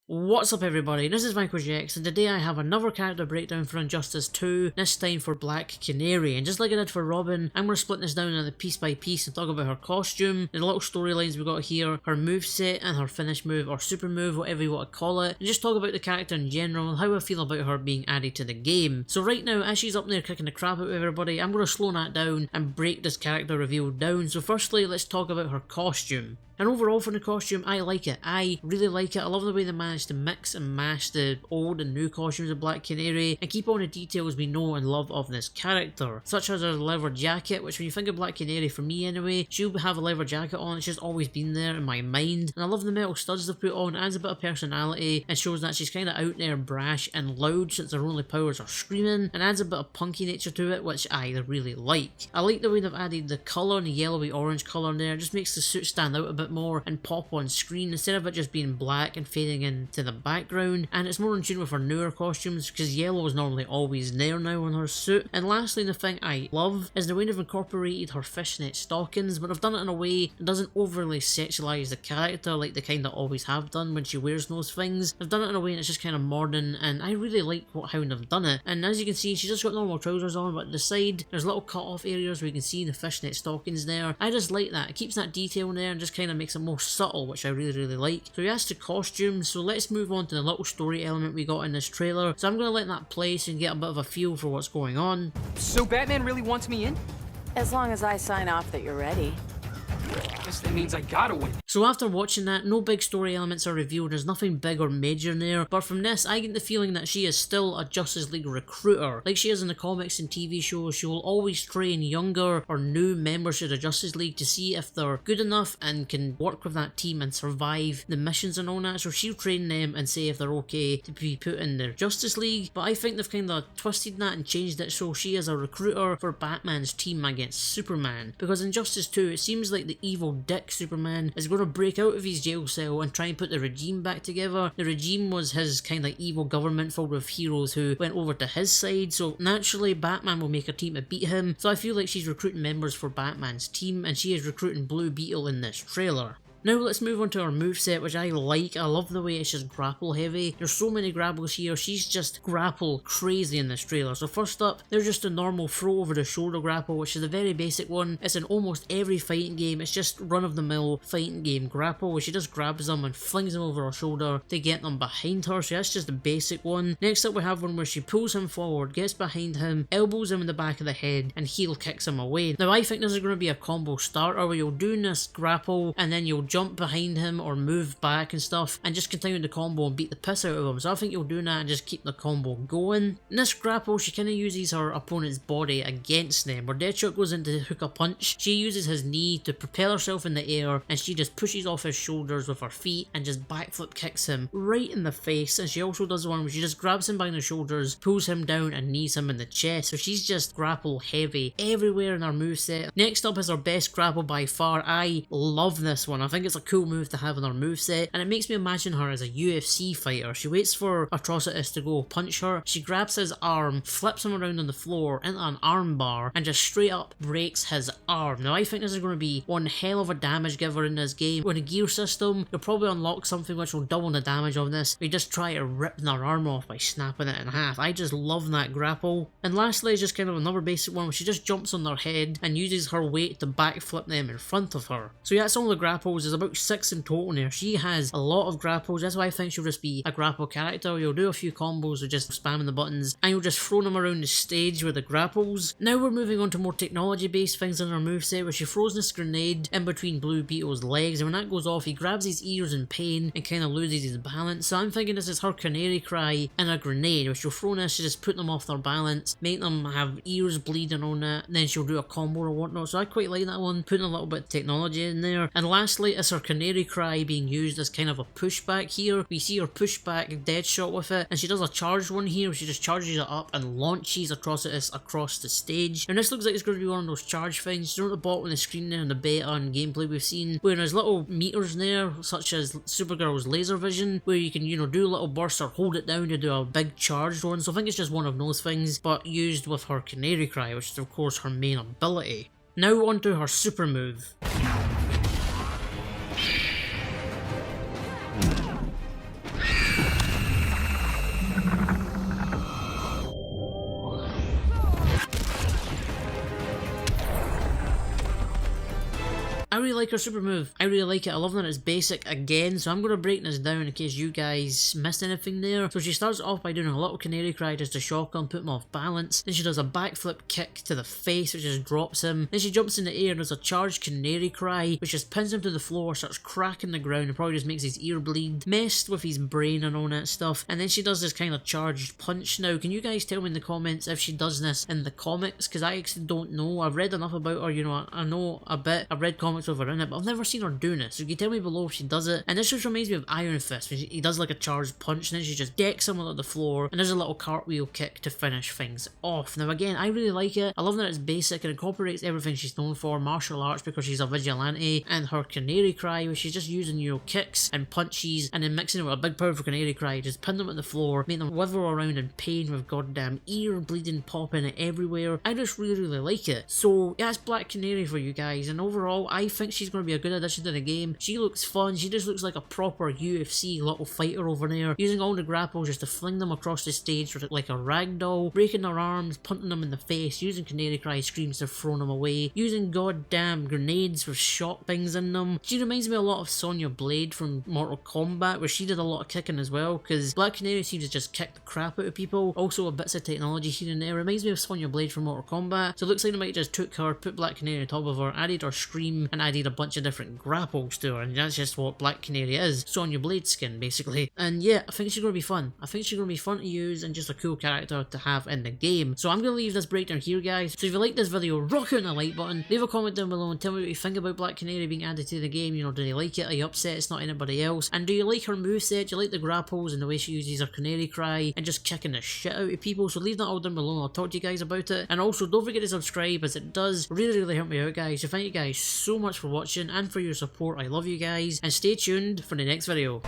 What's up everybody, this is Vanquish X and today I have another character breakdown for Injustice 2, this time for Black Canary. And just like I did for Robin, I'm going to split this down into piece by piece and talk about her costume, the little storylines we got here, her moveset and her finish move or super move, whatever you want to call it, and just talk about the character in general and how I feel about her being added to the game. So right now, as she's up there kicking the crap out of everybody, I'm going to slow that down and break this character reveal down. So firstly, let's talk about her costume. And overall for the costume, I like it. I really like it. I love the way they managed to mix and mash the old and new costumes of Black Canary and keep all the details we know and love of this character. Such as her leather jacket, which when you think of Black Canary, for me anyway, she'll have a leather jacket on. It's just always been there in my mind. And I love the metal studs they've put on. It adds a bit of personality and shows that she's kind of out there, brash and loud since her only powers are screaming, and adds a bit of punky nature to it, which I really like. I like the way they've added the colour and the yellowy orange colour in there. It just makes the suit stand out a bit more and pop on screen instead of it just being black and fading into the background, and it's more in tune with her newer costumes because yellow is normally always there now on her suit. And lastly, the thing I love is the way they've incorporated her fishnet stockings, but they've done it in a way that doesn't overly sexualise the character like they kind of always have done when she wears those things. They've done it in a way that's just kind of modern, and I really like how they've done it. And as you can see, she's just got normal trousers on, but at the side there's little cut off areas where you can see the fishnet stockings there. I just like that. It keeps that detail in there and just kind of makes it more subtle, which I really like. So yes, the costume. So let's move on to the little story element we got in this trailer. So I'm going to let that play so you can get a bit of a feel for what's going on. So Batman really wants me in? As long as I sign off that you're ready. I guess that means I gotta win. So after watching that, no big story elements are revealed, there's nothing big or major in there, but from this I get the feeling that she is still a Justice League recruiter. Like she is in the comics and TV shows, she will always train younger or new members of the Justice League to see if they're good enough and can work with that team and survive the missions and all that. So she'll train them and say if they're okay to be put in the Justice League, but I think they've kind of twisted that and changed it so she is a recruiter for Batman's team against Superman. Because in Justice 2 it seems like the evil dick Superman is going to break out of his jail cell and try and put the regime back together. The regime was his kind of evil government filled with heroes who went over to his side, so naturally Batman will make a team to beat him. So I feel like she's recruiting members for Batman's team, and she is recruiting Blue Beetle in this trailer. Now let's move on to her moveset, which I like. I love the way it's just grapple heavy. There's so many grapples here. She's just grapple crazy in this trailer. So first up, there's just a normal throw over the shoulder grapple, which is a very basic one. It's in almost every fighting game. It's just run-of-the-mill fighting game grapple, where she just grabs them and flings them over her shoulder to get them behind her. So that's just a basic one. Next up we have one where she pulls him forward, gets behind him, elbows him in the back of the head, and heel kicks him away. Now I think this is going to be a combo starter where you'll do this grapple and then you'll jump behind him or move back and stuff and just continue the combo and beat the piss out of him. So I think you'll do that and just keep the combo going. In this grapple, she kind of uses her opponent's body against them. Where Deadshot goes in to hook a punch, she uses his knee to propel herself in the air and she just pushes off his shoulders with her feet and just backflip kicks him right in the face. And she also does one where she just grabs him by the shoulders, pulls him down and knees him in the chest. So she's just grapple heavy everywhere in her moveset. Next up is her best grapple by far. I love this one. I think it's a cool move to have in her moveset, and it makes me imagine her as a UFC fighter. She waits for Atrocitus to go punch her, she grabs his arm, flips him around on the floor into an arm bar, and just straight up breaks his arm. Now I think this is going to be one hell of a damage giver in this game. With a gear system, you'll probably unlock something which will double the damage of this. We just try to rip their arm off by snapping it in half. I just love that grapple. And lastly is just kind of another basic one where she just jumps on their head and uses her weight to backflip them in front of her. So yeah, that's all the grapples. There's about 6 in total there. She has a lot of grapples. That's why I think she'll just be a grapple character. You'll do a few combos with just spamming the buttons and you'll just throw them around the stage with the grapples. Now we're moving on to more technology based things in her moveset, where she throws this grenade in between Blue Beetle's legs, and when that goes off he grabs his ears in pain and kind of loses his balance. So I'm thinking this is her canary cry and a grenade, which she'll throw this to just put them off their balance, make them have ears bleeding on it, and then she'll do a combo or whatnot. So I quite like that one, putting a little bit of technology in there. And lastly is her canary cry being used as kind of a pushback here. We see her pushback Deadshot with it, and she does a charged one here where she just charges it up and launches Atrocitus across the stage. And this looks like it's going to be one of those charge things. You know, at the bottom of the screen there in the beta and gameplay we've seen, where there's little meters in there, such as Supergirl's laser vision, where you can, you know, do little bursts or hold it down to do a big charged one. So I think it's just one of those things, but used with her canary cry, which is of course her main ability. Now on to her super move. really like her super move. I really like it. I love that it's basic again, so I'm going to break this down in case you guys missed anything there. So she starts off by doing a little canary cry just to shock him, put him off balance. Then she does a backflip kick to the face, which just drops him. Then she jumps in the air and does a charged canary cry, which just pins him to the floor, starts cracking the ground, and probably just makes his ear bleed, messed with his brain and all that stuff. And then she does this kind of charged punch. Now, can you guys tell me in the comments if she does this in the comics? Because I actually don't know. I've read enough about her, you know, I know a bit. I've read comics with her in it, but I've never seen her doing it. So you can tell me below if she does it. And this just reminds me of Iron Fist, when he does like a charged punch, and then she just decks him on the floor, and there's a little cartwheel kick to finish things off. Now again, I really like it. I love that it's basic and incorporates everything she's known for, martial arts because she's a vigilante, and her canary cry, where she's just using, you know, kicks and punches, and then mixing it with a big powerful canary cry, just pin them at the floor, make them wither around in pain with goddamn ear bleeding, popping everywhere. I just really like it. So yeah, it's Black Canary for you guys, and overall I think she's going to be a good addition to the game. She looks fun. She just looks like a proper UFC little fighter over there, using all the grapples just to fling them across the stage like a ragdoll, breaking their arms, punting them in the face, using canary cry screams to throw them away, using goddamn grenades with shock things in them. She reminds me a lot of Sonya Blade from Mortal Kombat, where she did a lot of kicking as well, because Black Canary seems to just kick the crap out of people. Also, a bits of technology here and there. Reminds me of Sonya Blade from Mortal Kombat. So it looks like they might just took her, put Black Canary on top of her, added her scream, and added a bunch of different grapples to her, and that's just what Black Canary is. Sonya Blade skin, basically. And yeah, I think she's going to be fun. I think she's going to be fun to use and just a cool character to have in the game. So I'm going to leave this breakdown here, guys. So if you like this video, rock out the like button, leave a comment down below and tell me what you think about Black Canary being added to the game. You know, do you like it? Are you upset it's not anybody else? And do you like her moveset? Do you like the grapples and the way she uses her canary cry and just kicking the shit out of people? So leave that all down below and I'll talk to you guys about it. And also, don't forget to subscribe, as it does really help me out, guys. So thank you guys so much for watching and for your support. I love you guys, and stay tuned for the next video.